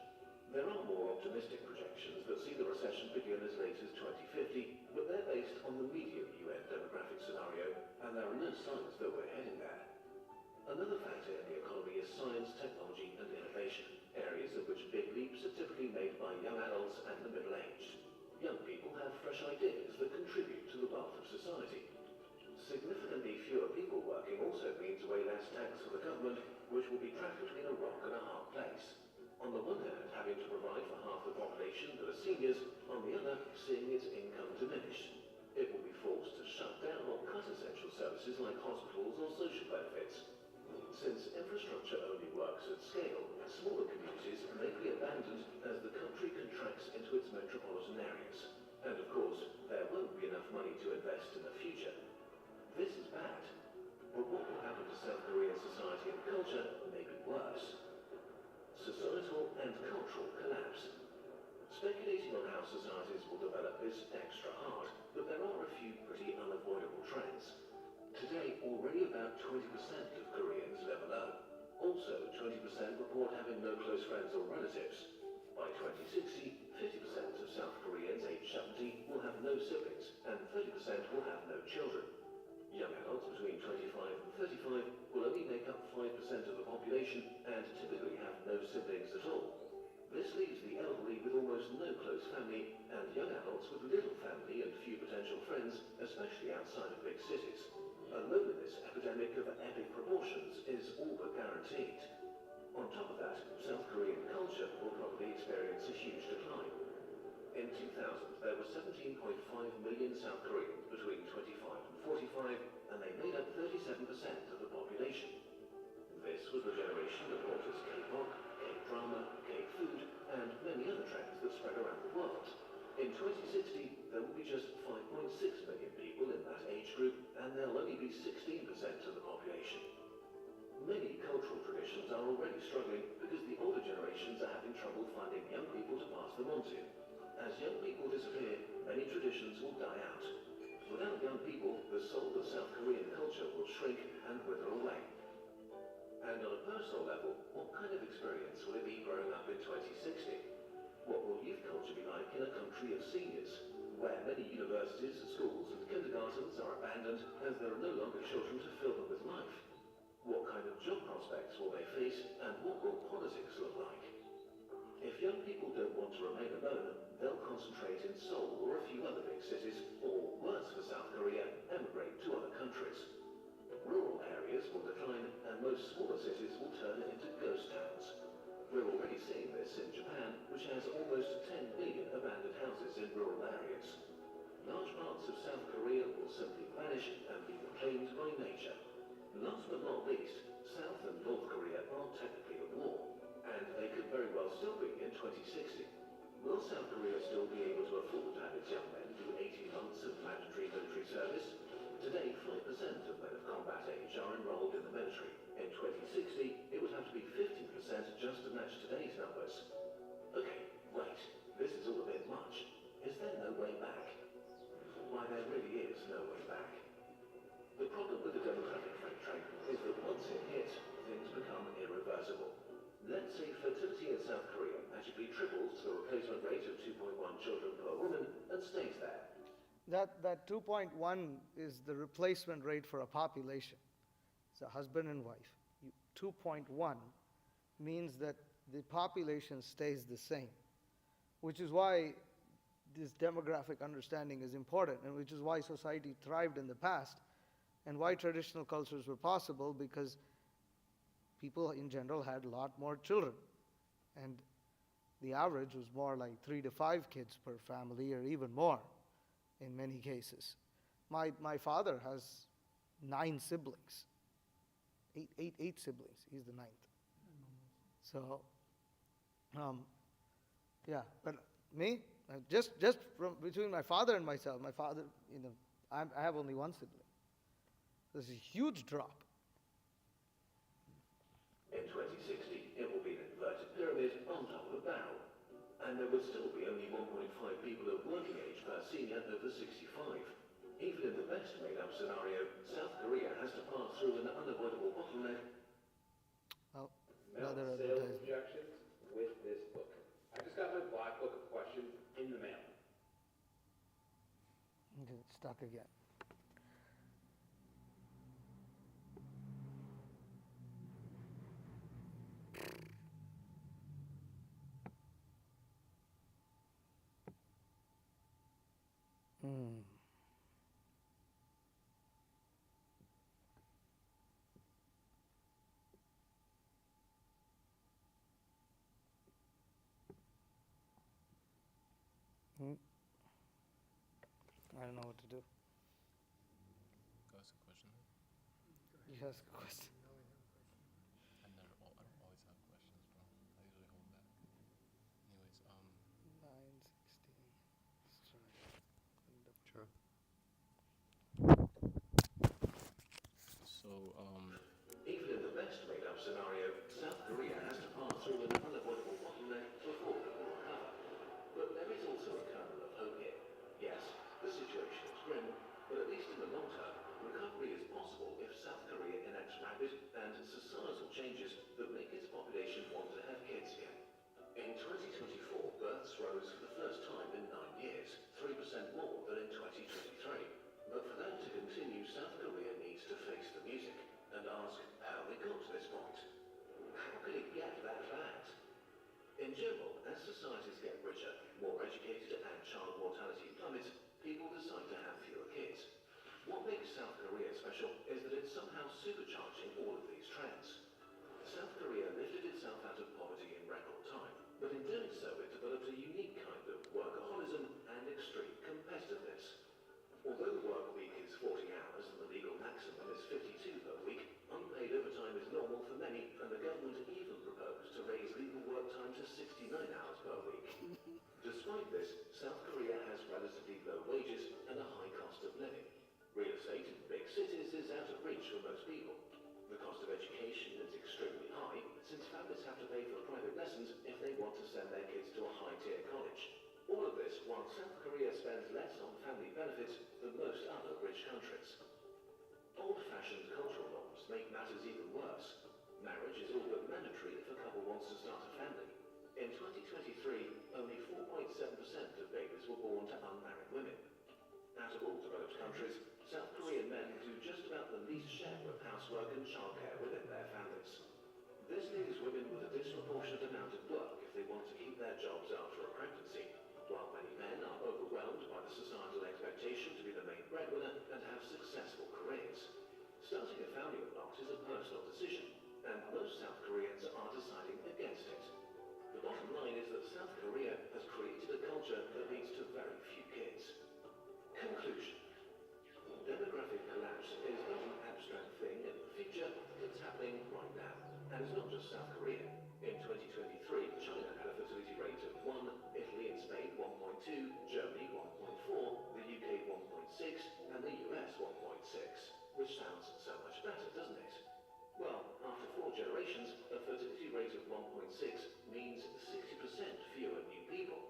There are more optimistic projections that see the recession begin as late as 2050, but they're based on the medium UN demographic scenario, and there are no signs that we're heading there. Another factor in the economy is science, technology, and innovation, areas in which big leaps are typically made by young adults and the middle-aged. Young people have fresh ideas that contribute to the wealth of society. Significantly fewer people working also means way less tax for the government, which will be trapped between a rock and a hard place. On the one hand, having to provide for half the population that are seniors, on the other, seeing its income diminish. It will be forced to shut down or cut essential services like hospitals or social Since infrastructure only works at scale, smaller communities may be abandoned as the country contracts into its metropolitan areas. And of course, there won't be enough money to invest in the future. This is bad. But what will happen to South Korean society and culture may be worse. Societal and cultural collapse. Speculating on how societies will develop is extra hard, but there are a few pretty unavoidable trends. Today, already about 20% of Koreans live alone. Also, 20% report having no close friends or relatives. By 2060, 50% of South Koreans aged 70 will have no siblings, and 30% will have no children. Young adults between 25 and 35 will only make up 5% of the population and typically have no siblings at all. This leaves the elderly with almost no close family and young adults with little family and few potential friends, especially outside of big cities. A loneliness epidemic of epic proportions is all but guaranteed. On top of that, South Korean culture will probably experience a huge decline. In 2000, there were 17.5 million South Koreans between 25 and 45, and they made up 37% of the population. This was the generation that brought us K-pop, K-drama, K-food, and many other trends that spread around the world. In 2060, there will be just 5.6 million people in that age group, and there'll only be 16% of the population. Many cultural traditions are already struggling because the older generations are having trouble finding young people to pass them on to. As young people disappear, many traditions will die out. Without young people, the soul of South Korean culture will shrink and wither away. And on a personal level, what kind of experience will it be growing up in 2060? What will youth culture be like in a country of seniors, where many universities, schools and kindergartens are abandoned as there are no longer children to fill them with life? What kind of job prospects will they face, and what will politics look like? If young people don't want to remain alone, they'll concentrate in Seoul or a few other big cities, or worse for South Korea, emigrate to other countries. Rural areas will decline, and most smaller cities will turn into ghost towns. We're already seeing this in Japan, which has almost 10 million abandoned houses in rural areas. Large parts of South Korea will simply vanish and be reclaimed by nature. Last but not least, South and North Korea are technically at war, and they could very well still be in 2060. Will South Korea still be able to afford to have its young men do 18 months of mandatory military service? Today, 5% of men of combat age are enrolled in the military. In 2060, it would have to be 15% just to match today's numbers. Okay, wait, this is all a bit much. Is there no way back? Why, there really is no way back. The problem with the demographic freight train is that once it hits, things become irreversible. Let's say fertility in South Korea magically triples to the replacement rate of 2.1 children per woman and stays there.
That 2.1 is the replacement rate for a population. It's a husband and wife. 2.1 means that the population stays the same, which is why this demographic understanding is important, and which is why society thrived in the past, and why traditional cultures were possible, because people in general had a lot more children. And the average was more like 3 to 5 kids per family, or even more in many cases. My father has 9 siblings. Eight siblings. He's the 9th. So, yeah. But me, just from between my father and myself, my father, I have only 1 sibling. There's a huge drop.
In 2060, it will be an inverted pyramid on top of a barrel. And there would still be only 1.5 people of working age per senior over 65. Even in the best made-up scenario, South Korea has to pass through an unavoidable bottleneck.
Oh,
Mount
another
sales
advertisement.
objections with this book. I just got my black book of questions in the mail.
Okay, stuck again. Hmm. I don't know what to do.
Ask a question.
You ask a question.
rose for the first time in 9 years, 3% more than in 2023. But for that to continue, South Korea needs to face the music and ask how they got to this point. How could it get that bad? In general, as societies get richer, more educated, and child mortality plummets, people decide to have fewer kids. What makes South Korea special is that it's somehow supercharging all of these trends. South Korea lifted itself out of poverty in record time, but in doing so it developed a unique kind of workaholism and extreme competitiveness. Although the work week is 40 hours and the legal maximum is 52 per week, unpaid overtime is normal for many, and the government even proposed to raise legal work time to 69 hours per week. Despite this, South Korea has relatively low wages and a high cost of living. Real estate in big cities is out of reach for most people. The cost of education is extremely high, since families have to pay for private lessons if they want to send their kids to a high-tier college. All of this while South Korea spends less on family benefits than most other rich countries. Old-fashioned cultural norms make matters even worse. Marriage is all but mandatory if a couple wants to start a family. In 2023, only 4.7% of babies were born to unmarried women. Out of all developed countries, South Korean men do just about the least share of housework and childcare within their families. This leaves women with a disproportionate amount of work if they want to keep their jobs after a pregnancy, while many men are overwhelmed by the societal expectation to be the main breadwinner and have successful careers. Starting a family or not is a personal decision, and most South Koreans are deciding against it. The bottom line is that South Korea has created a culture that leads to very few kids. Conclusion. Demographic collapse is not an abstract thing in the future, it's happening right now. And it's not just South Korea. In 2023, China had a fertility rate of 1, Italy and Spain 1.2, Germany 1.4, the UK 1.6, and the US 1.6. Which sounds so much better, doesn't it? Well, after 4 generations, a fertility rate of 1.6 means 60% fewer new people.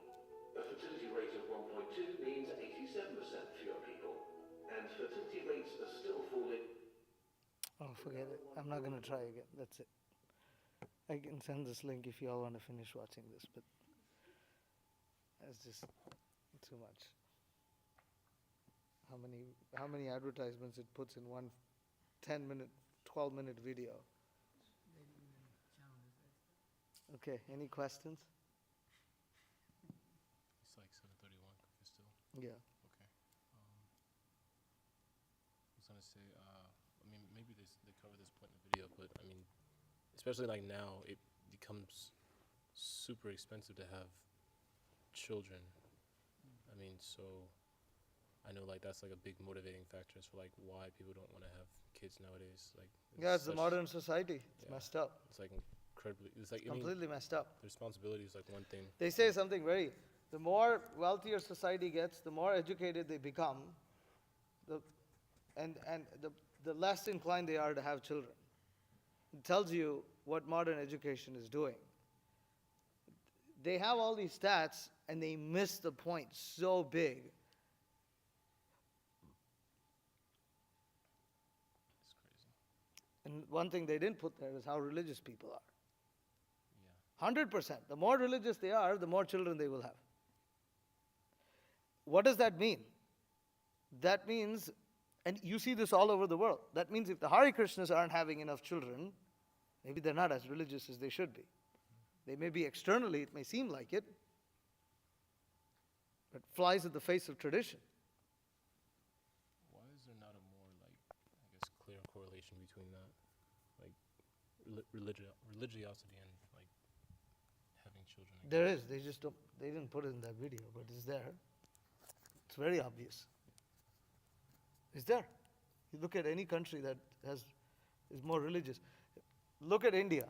A fertility rate of 1.2 means 87% fewer people. And fertility rates are still falling.
Oh, forget it. I'm not going to try again. That's it. I can send this link if you all want to finish watching this, but that's just too much. How many advertisements it puts in one 10-minute, 12-minute video? Okay, any questions?
It's like 7:31. If it's still
Yeah.
okay. I was gonna say, I mean, maybe they cover this point in the video, but I mean, especially like now, it becomes super expensive to have children. I mean, so I know like that's like a big motivating factor as for like why people don't want to have kids nowadays. Like
Yeah, it's the
such-
modern society. It's
yeah.
messed up.
It's like incredibly. It's like I mean,
Completely messed up.
the responsibility is like one thing.
They say something the more wealthier society gets, the more educated they become, and the less inclined they are to have children. It tells you what modern education is doing. They have all these stats and they miss the point so big.
It's crazy.
And one thing they didn't put there is how religious people are.
Yeah.
100%. The more religious they are, the more children they will have. What does that mean? That means, and you see this all over the world, that means if the Hare Krishnas aren't having enough children, maybe they're not as religious as they should be. They may be externally, it may seem like it, but flies at the face of tradition.
Why is there not a more like I guess clear correlation between that, like religiosity and like having children? I
There
guess?
is, they just don't, they didn't put it in that video, but it's there. It's very obvious. It's there. You look at any country that is more religious. Look at India.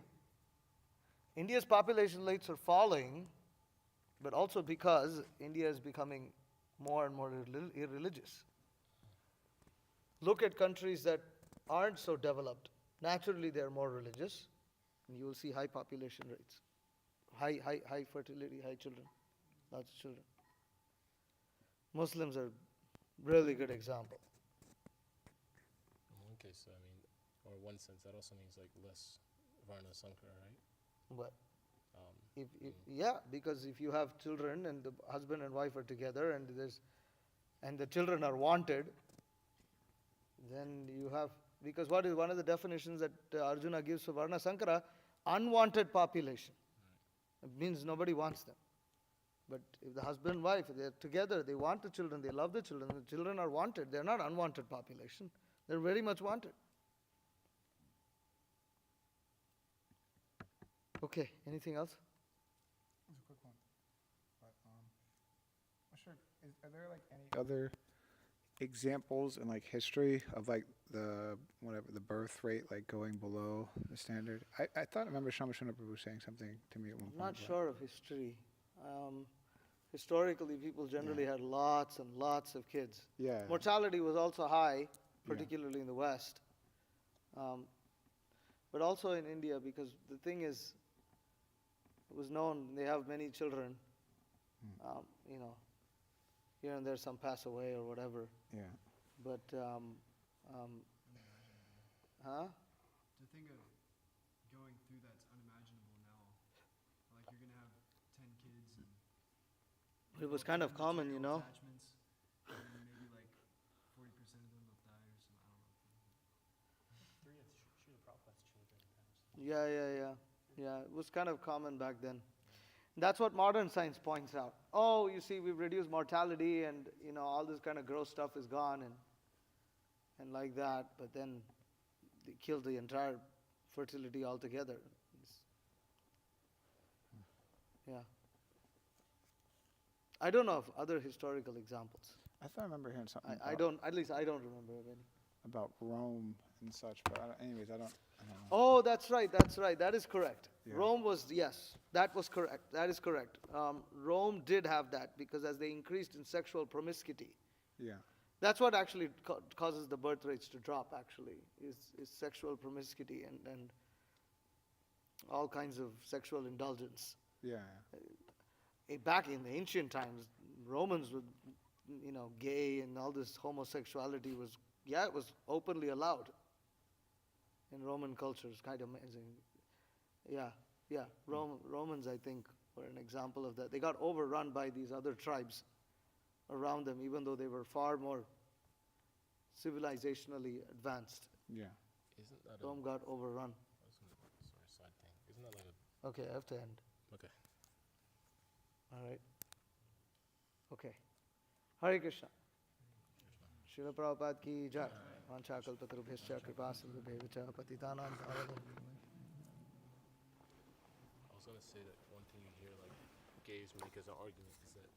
India's population rates are falling, but also because India is becoming more and more irreligious. Look at countries that aren't so developed. Naturally, they're more religious, and you will see high population rates, high fertility, high children, lots of children. Muslims are really good example.
In one case, I mean, or one sense, that also means like less Varnasrama, right?
But
Um,
Yeah, because if you have children and the husband and wife are together and the children are wanted, then you have, because what is one of the definitions that Arjuna gives for Varna Sankara? Unwanted population. It means nobody wants them. But if the husband and wife, they're together, they want the children, they love the children are wanted. They're not unwanted population. They're very much wanted. Okay, anything else?
That's a quick one. But, I'm sure, are there like any other examples in like history of like the birth rate like going below the standard? I thought I remember Shamashuna Prabhu saying something to me at one
I'm
point.
not sure of history. Historically, people generally had lots and lots of kids.
Yeah.
Mortality was also high, particularly in the West. But also in India, because the thing is, it was known they have many children. Here and there some pass away or whatever.
Yeah.
But, huh?
To think of going through that's unimaginable now. Like you're gonna have 10 kids and
It was kind of common, you know.
attachments, and then maybe like 40% of them will die or something. I don't know.
Yeah. It was kind of common back then. That's what modern science points out. Oh, you see, we've reduced mortality, and all this kind of gross stuff is gone, and like that. But then they killed the entire fertility altogether. Yeah. I don't know of other historical examples.
I thought I remember hearing something
At least I don't remember of any.
about Rome and such, but anyways, I don't know.
Oh, that's right. That is correct.
Yeah.
Rome was, yes, that was correct. That is correct. Rome did have that because as they increased in sexual promiscuity,
Yeah.
that's what actually causes the birth rates to drop, actually, is sexual promiscuity and all kinds of sexual indulgence.
Yeah.
Back in the ancient times, Romans were, gay, and all this homosexuality was, it was openly allowed in Roman culture. It's kind of amazing. Yeah. Romans, I think, were an example of that. They got overrun by these other tribes around them, even though they were far more civilizationally advanced.
Yeah.
Isn't that
Rome got overrun.
side thing? Isn't that like
Okay, I have to end.
okay?
All right. Okay. Hare Krishna. Srila Prabhupada ki jai. Vanchakalpatarubhyascha kripasindhubheva patitanam pavanebhyo.
I was gonna say that one thing you hear like gays make as an argument is that